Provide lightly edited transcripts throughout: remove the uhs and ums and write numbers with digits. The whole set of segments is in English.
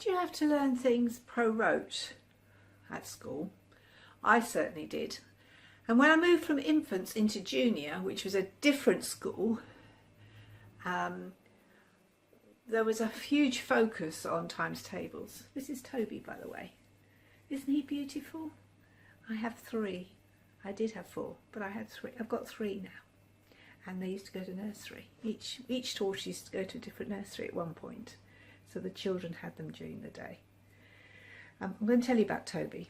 Did you have to learn things pro-rote at school? I certainly did. And when I moved from infants into junior, which was a different school, there was a huge focus on times tables. This is Toby, by the way. Isn't he beautiful? I have 3. I did have 4, but I had 3. I've got 3 now. And they used to go to nursery. Each tortoise used to go to a different nursery at one point. So the children had them during the day. I'm going to tell you about Toby.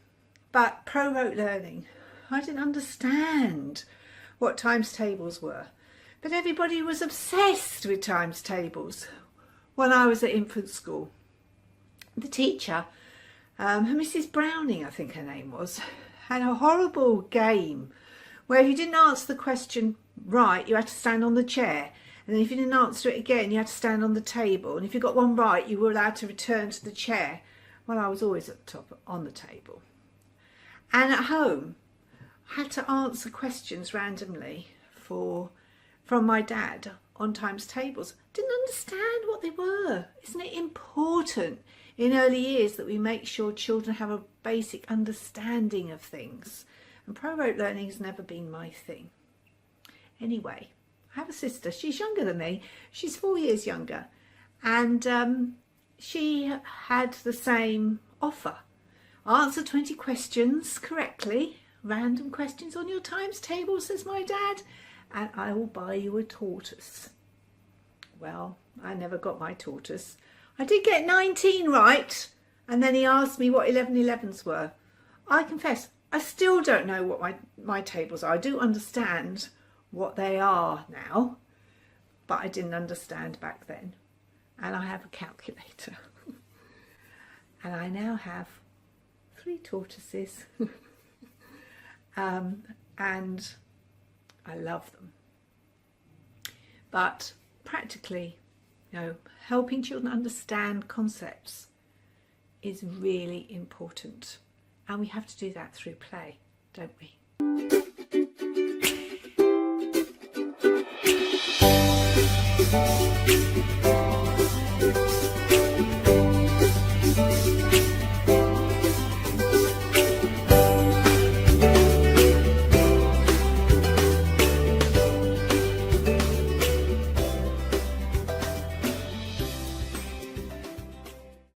But pro-rote learning, I didn't understand what times tables were. But everybody was obsessed with times tables when I was at infant school. The teacher, Mrs. Browning, I think her name was, had a horrible game where if you didn't answer the question right, you had to stand on the chair. And then if you didn't answer it again, you had to stand on the table. And if you got one right, you were allowed to return to the chair. Well, I was always at the top on the table. And at home, I had to answer questions randomly from my dad on times tables. Didn't understand what they were. Isn't it important in early years that we make sure children have a basic understanding of things? And pro-rote learning has never been my thing. Anyway, I have a sister. She's younger than me. She's 4 years younger. And she had the same offer. Answer 20 questions correctly. Random questions on your times table, says my dad, and I will buy you a tortoise. Well, I never got my tortoise. I did get 19 right, and then he asked me what 11/11s were. I confess, I still don't know what my tables are. I do understand what they are now, but I didn't understand back then. And I have a calculator. And I now have 3 tortoises. And I love them. But practically, helping children understand concepts is really important. And we have to do that through play, don't we?